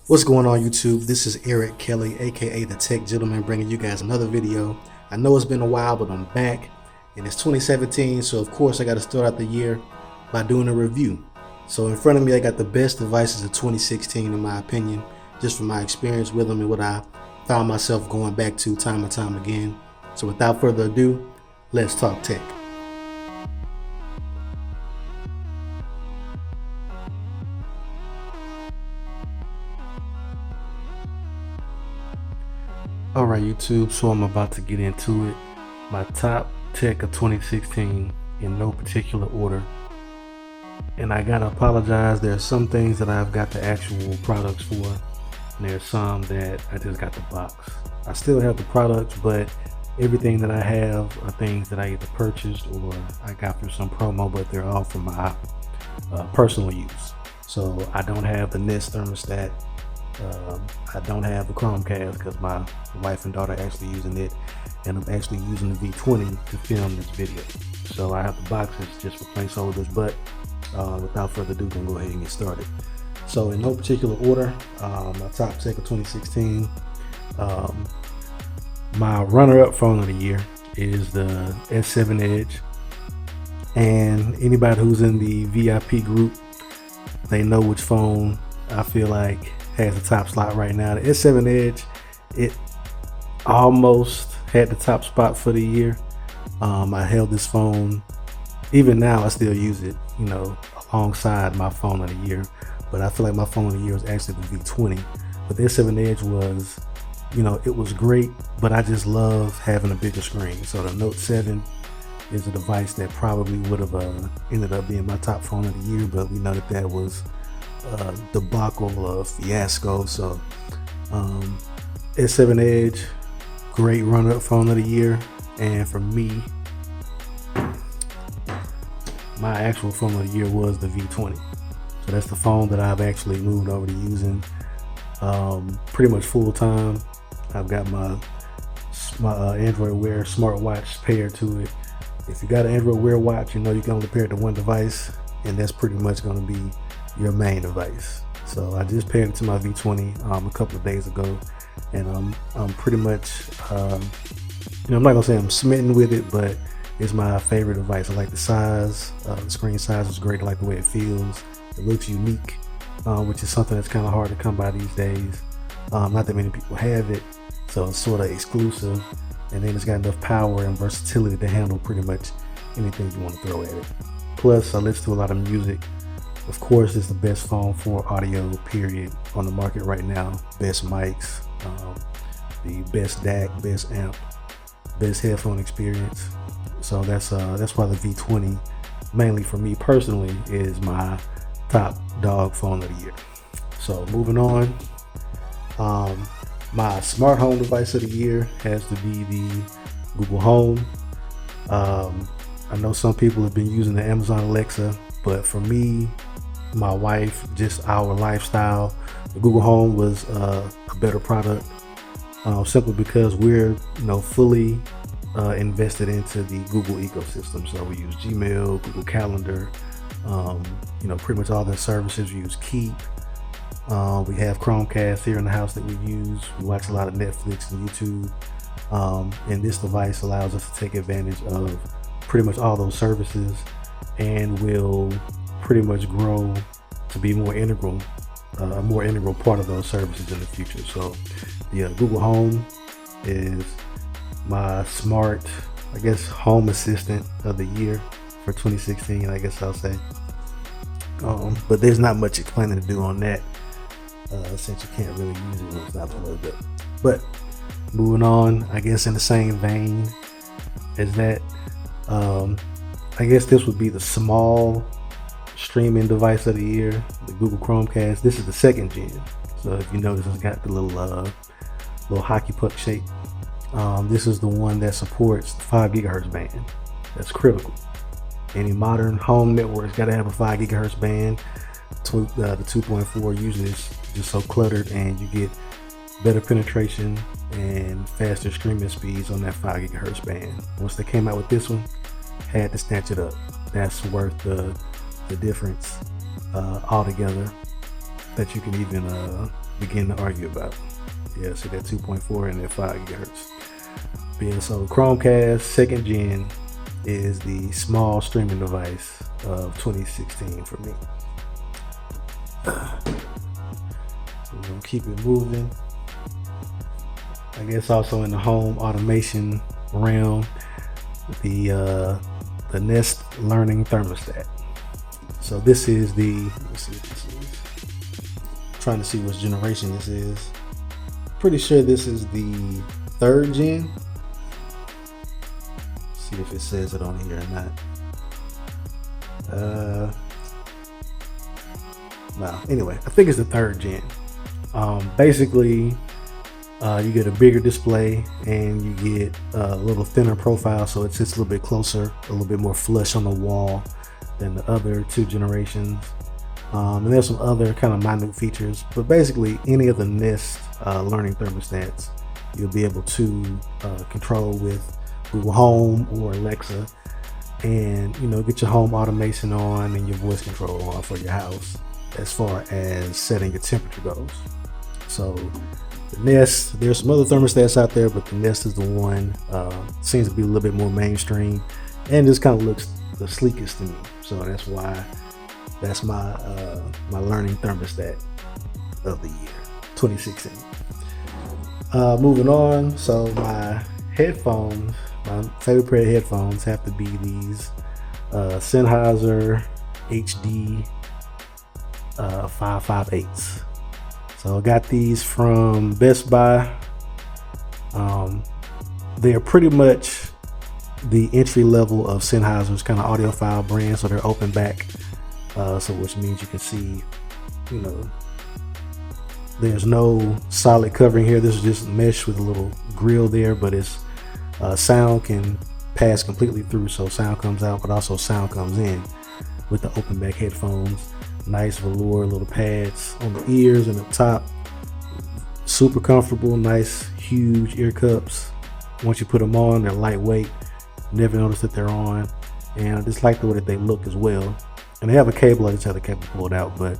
What's going on YouTube? This is Eric Kelly, aka the Tech Gentleman, bringing you guys another video. I know it's been a while, but I'm back, and it's 2017, so of course I got to start out the year by doing a review. So in front of me I got the best devices of 2016 in my opinion, just from my experience with them and what I found myself going back to time and time again. So without further ado, let's talk tech. Alright YouTube, so I'm about to get into it. My top tech of 2016 in no particular order. And I gotta apologize, there are some things that I've got the actual products for, and there's some that I just got the box. I still have the products, but everything that I have are things that I either purchased or I got through some promo, but they're all for my personal use. So I don't have the Nest thermostat. I don't have the Chromecast because my wife and daughter are actually using it, and I'm actually using the V20 to film this video. So I have the boxes just for placeholders, but without further ado, I'm gonna go ahead and get started. So in no particular order, my top tech of 2016, my runner-up phone of the year is the S7 Edge, and anybody who's in the VIP group, they know which phone I feel like has the top slot right now. The S7 Edge, it almost had the top spot for the year. I held this phone, even now I still use it, you know, alongside my phone of the year, but I feel like my phone of the year was actually the V20. But the S7 Edge was, you know, it was great, but I just love having a bigger screen. So the Note 7 is a device that probably would have ended up being my top phone of the year, but we know that that was debacle of fiasco. So S7 Edge, great runner-up phone of the year. And for me, my actual phone of the year was the V20. So that's the phone that I've actually moved over to using pretty much full time. I've got my Android Wear smartwatch paired to it. If you got an Android Wear watch, you know you can only pair it to one device, and that's pretty much going to be your main device. So I just paired it to my V20 a couple of days ago, and I'm pretty much you know, I'm not gonna say I'm smitten with it, but it's my favorite device. I like the size, the screen size is great. I like the way it feels. It looks unique, which is something that's kind of hard to come by these days. Not that many people have it, so it's sort of exclusive, and then it's got enough power and versatility to handle pretty much anything you want to throw at it. Plus I listen to a lot of music. Of course, it's the best phone for audio, period, on the market right now. Best mics, the best DAC, best amp, best headphone experience. So that's why the V20, mainly for me personally, is my top dog phone of the year. So moving on, my smart home device of the year has to be the Google Home. I know some people have been using the Amazon Alexa, but for me, my wife, just our lifestyle, the Google Home was a better product, simply because we're, you know, fully invested into the Google ecosystem. So we use Gmail, Google Calendar, you know, pretty much all their services. We use Keep. We have Chromecast here in the house that we use. We watch a lot of Netflix and YouTube, and this device allows us to take advantage of pretty much all those services, and will pretty much grow to be more integral, a more integral part of those services in the future. So the Google Home is my smart, I guess, home assistant of the year for 2016, I guess I'll say. But there's not much explaining to do on that, since you can't really use it when it's not plugged up. But moving on, I guess in the same vein as that, I guess this would be the small streaming device of the year, the Google Chromecast. This is the second gen. So if you notice, it's got the little hockey puck shape. This is the one that supports the 5 gigahertz band. That's critical. Any modern home network's got to have a 5 gigahertz band. The 2.4 usually is just so cluttered, and you get better penetration and faster streaming speeds on that 5 gigahertz band. Once they came out with this one, had to snatch it up. That's worth the difference altogether. that you can even begin to argue about. Yeah, see that 2.4 and that 5 gigahertz. But yeah, so Chromecast second gen is the small streaming device of 2016 for me. So we're gonna keep it moving. I guess also in the home automation realm, the Nest Learning Thermostat. So this is the, let's see what this is. I'm trying to see which generation this is. Pretty sure this is the 3rd gen. See if it says it on here or not. No, anyway, I think it's the 3rd gen. Basically, you get a bigger display and you get a little thinner profile, so it sits a little bit closer, a little bit more flush on the wall than the other 2 generations. And there's some other kind of minute features, but basically any of the Nest learning thermostats you'll be able to control with Google Home or Alexa, and get your home automation on and your voice control on for your house as far as setting your temperature goes. So the Nest, there's some other thermostats out there, but the Nest is the one, seems to be a little bit more mainstream and just kind of looks the sleekest to me. So that's why that's my my learning thermostat of the year 2016. Moving on, so my headphones, my favorite pair of headphones have to be these Sennheiser HD 558s. So I got these from Best Buy. They are pretty much the entry level of Sennheiser's kind of audiophile brand. So they're open back, so which means you can see, there's no solid covering here. This is just mesh with a little grill there, but it's sound can pass completely through, so sound comes out, but also sound comes in with the open back headphones. Nice velour little pads on the ears and up top. Super comfortable, nice huge ear cups. Once you put them on, they're lightweight. Never noticed that they're on, and I just like the way that they look as well. And they have a cable, I just have the cable pulled out, but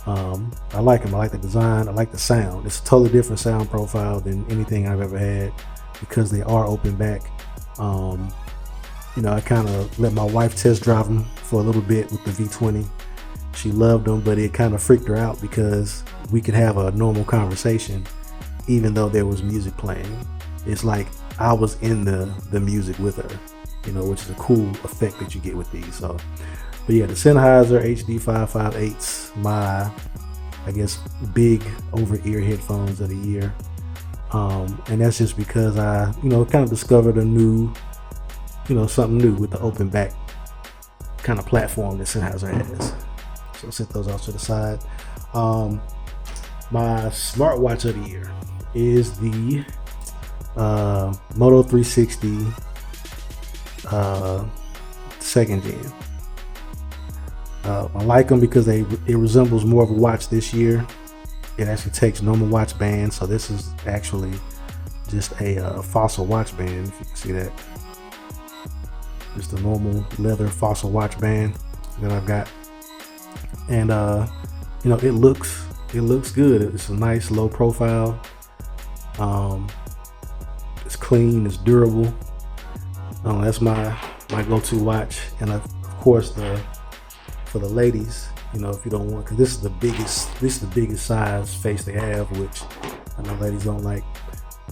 I like them. I like the design. I like the sound. It's a totally different sound profile than anything I've ever had because they are open back. I kind of let my wife test drive them for a little bit with the V20. She loved them, but it kind of freaked her out because we could have a normal conversation even though there was music playing. It's like I was in the music with her, which is a cool effect that you get with these. So, but yeah, the Sennheiser HD 558s, my, I guess, big over-ear headphones of the year. And that's just because I, kind of discovered a new, something new with the open back kind of platform that Sennheiser has. So set those off to the side. My smartwatch of the year is the Moto 360 second gen. I like them because it resembles more of a watch this year. It actually takes normal watch bands, so this is actually just a fossil watch band, if you can see that. Just a normal leather fossil watch band that I've got. And it looks good. It's a nice low profile. It's clean, it's durable. That's my go-to watch. And of course, for the ladies, if you don't want, because this is the biggest size face they have, which I know ladies don't like.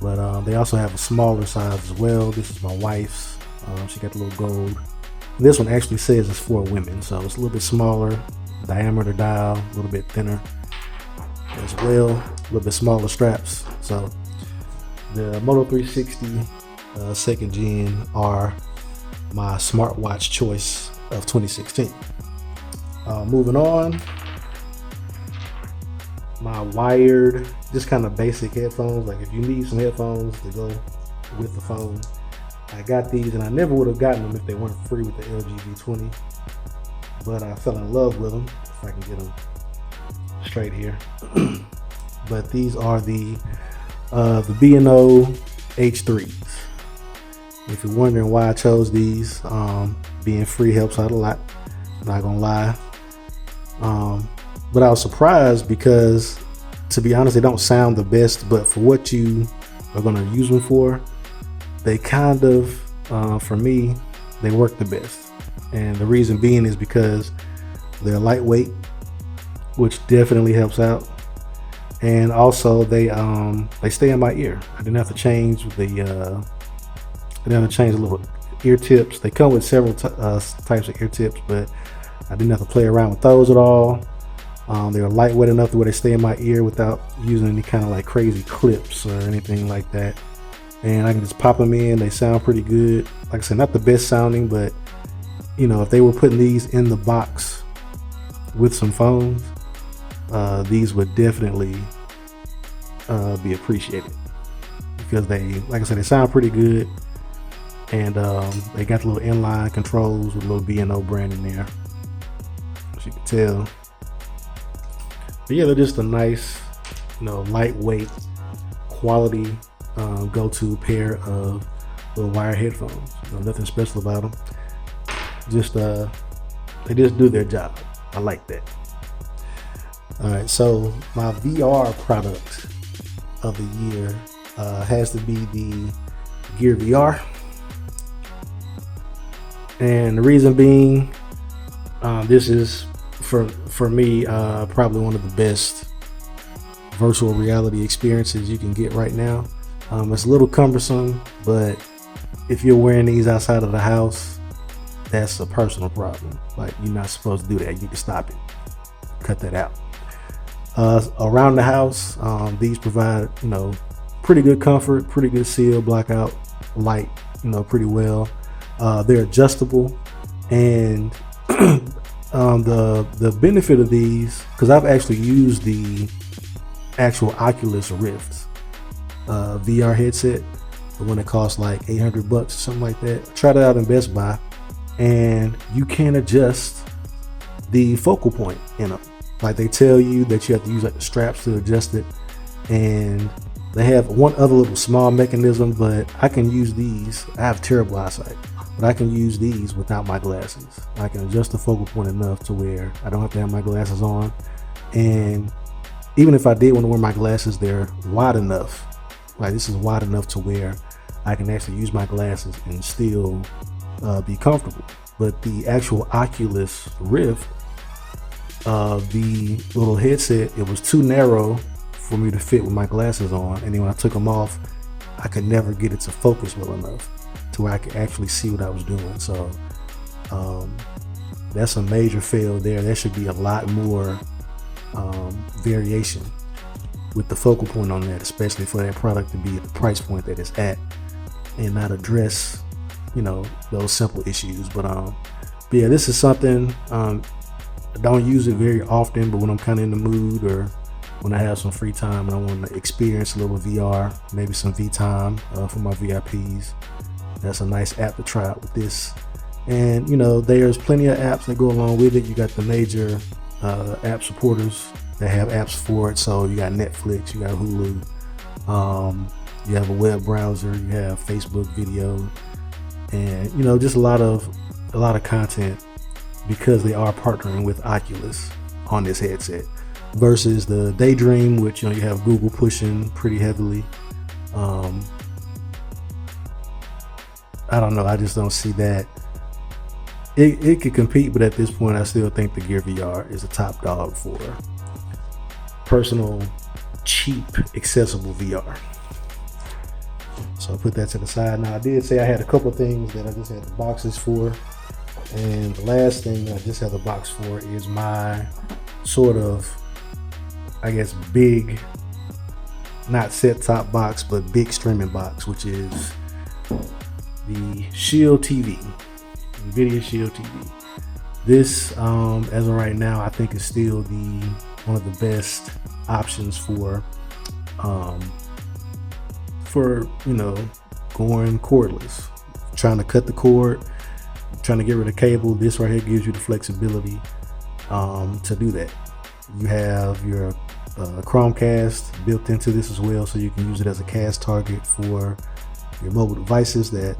But they also have a smaller size as well. This is my wife's. She got the little gold. And this one actually says it's for women, so it's a little bit smaller diameter dial, a little bit thinner as well, a little bit smaller straps. So the Moto 360 second gen are my smartwatch choice of 2016. Moving on, my wired, just kind of basic headphones. Like if you need some headphones to go with the phone, I got these, and I never would have gotten them if they weren't free with the LG V20. But I fell in love with them, if I can get them straight here. But these are the B&O H3s. If you're wondering why I chose these, being free helps out a lot. Not gonna lie. But I was surprised because, to be honest, they don't sound the best, but for what you are going to use them for, they kind of, for me, they work the best. And the reason being is because they're lightweight, which definitely helps out. And also they stay in my ear. I didn't have to change the little ear tips. They come with several types of ear tips, but I didn't have to play around with those at all. They're lightweight enough to where they stay in my ear without using any kind of like crazy clips or anything like that. And I can just pop them in. They sound pretty good. Like I said, not the best sounding, but you know, if they were putting these in the box with some phones, these would definitely be appreciated, because they, like I said, they sound pretty good. And they got the little inline controls with a little B&O brand in there, as you can tell. But yeah, they're just a nice, you know, lightweight, quality go-to pair of little wire headphones. You know, nothing special about them. Just they just do their job. I like that. All right, so my VR product of the year has to be the Gear VR. And the reason being, this is for me probably one of the best virtual reality experiences you can get right now. It's a little cumbersome, but if you're wearing these outside of the house, that's a personal problem. Like, you're not supposed to do that. You can stop it, cut that out. Around the house, these provide, you know, pretty good comfort, pretty good seal, blackout light, you know, pretty well. They're adjustable, and the benefit of these, because I've actually used the actual Oculus Rift VR headset, the one that costs like $800 or something like that. I tried it out in Best Buy, and you can adjust the focal point in them. Like, they tell you that you have to use like the straps to adjust it, and they have one other little small mechanism, but I can use these. I have terrible eyesight, but I can use these without my glasses. I can adjust the focal point enough to where I don't have to have my glasses on. And even if I did want to wear my glasses, they're wide enough. Like, this is wide enough to where I can actually use my glasses and still be comfortable. But the actual Oculus Rift, the little headset, it was too narrow for me to fit with my glasses on. And then when I took them off, I could never get it to focus well enough to where I could actually see what I was doing. So that's a major fail there. There should be a lot more variation with the focal point on that, especially for that product to be at the price point that it's at and not address, you know, those simple issues. But yeah, this is something, I don't use it very often, but when I'm kind of in the mood, or when I have some free time and I want to experience a little VR, maybe some V-Time for my VIPs, that's a nice app to try out with this. And you know, there's plenty of apps that go along with it. You got the major app supporters that have apps for it. So you got Netflix, you got Hulu, you have a web browser, you have Facebook video, and you know, just a lot of content, because they are partnering with Oculus on this headset. Versus the Daydream, which, you know, you have Google pushing pretty heavily. I don't know, I just don't see that. It could compete, but at this point I still think the Gear VR is the top dog for personal, cheap, accessible VR. So I'll put that to the side. Now, I did say I had a couple things that I just had the boxes for, and the last thing that I just have the box for is my sort of, I guess, big, not set-top box, but big streaming box, which is the Shield TV, NVIDIA Shield TV. This, as of right now, I think is still one of the best options for you know, going cordless, trying to cut the cord, trying to get rid of cable. This right here gives you the flexibility to do that. You have your Chromecast built into this as well, so you can use it as a cast target for your mobile devices that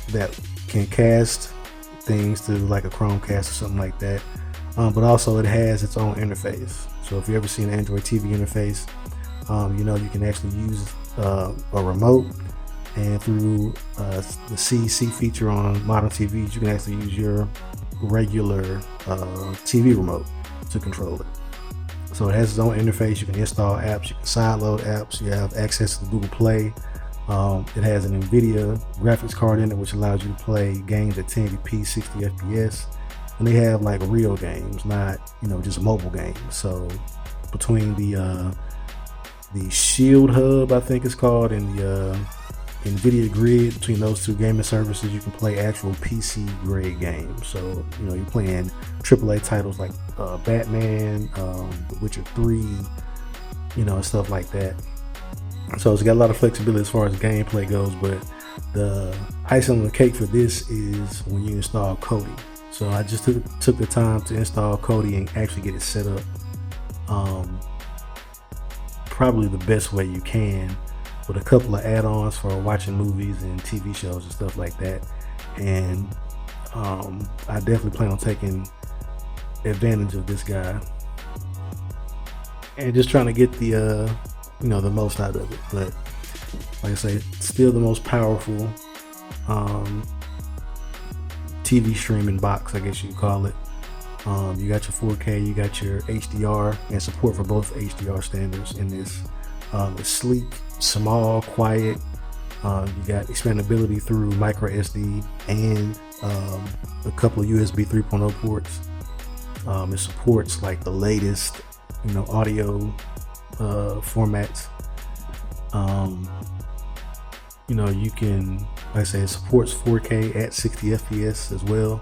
that can cast things to like a Chromecast or something like that. but also it has its own interface. So if you ever seen an Android TV interface, you can actually use a remote, and through the CEC feature on modern TVs, you can actually use your regular TV remote to control it. So it has its own interface. You can install apps, you can sideload apps, you have access to Google Play. It has an NVIDIA graphics card in it, which allows you to play games at 1080p, 60 FPS. And they have like real games, not just mobile games. So between the Shield Hub, I think it's called, and the NVIDIA Grid, between those two gaming services, you can play actual PC grade games. So you're playing AAA titles like Batman, The Witcher 3, and stuff like that. So it's got a lot of flexibility as far as gameplay goes, but the icing on the cake for this is when you install Kodi. So I just took the time to install Kodi and actually get it set up probably the best way you can, with a couple of add-ons for watching movies and TV shows and stuff like that. And I definitely plan on taking advantage of this guy and just trying to get the the most out of it. But like I say, still the most powerful TV streaming box, I guess you call it. You got your 4K, you got your HDR, and support for both HDR standards in this. It's sleek, small, quiet. You got expandability through micro SD and a couple of USB 3.0 ports. It supports like the latest audio formats. You can, like I say, it supports 4K at 60 FPS as well.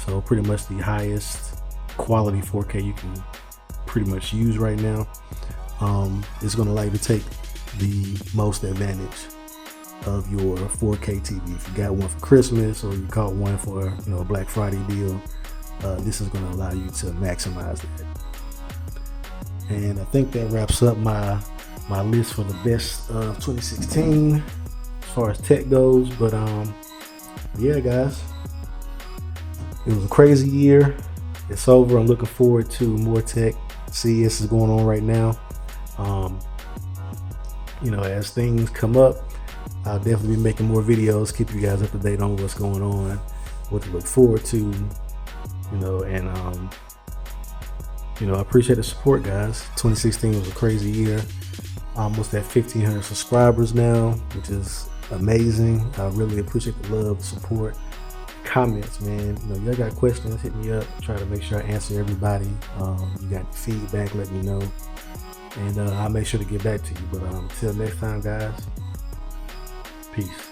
So pretty much the highest quality 4K you can pretty much use right now. It's going to allow you to take the most advantage of your 4K TV. If you got one for Christmas or you caught one for a Black Friday deal, this is going to allow you to maximize that. And I think that wraps up my list for the best of 2016 as far as tech goes. But yeah, guys, it was a crazy year. It's over. I'm looking forward to more tech. CES is going on right now. As things come up, I'll definitely be making more videos, keep you guys up to date on what's going on, what to look forward to, and I appreciate the support, guys. 2016 was a crazy year. Almost at 1,500 subscribers now, which is amazing. I really appreciate the love, the support, comments, man. Y'all got questions, hit me up. Try to make sure I answer everybody. You got feedback, let me know, and I'll make sure to get back to you. But until next time, guys, peace.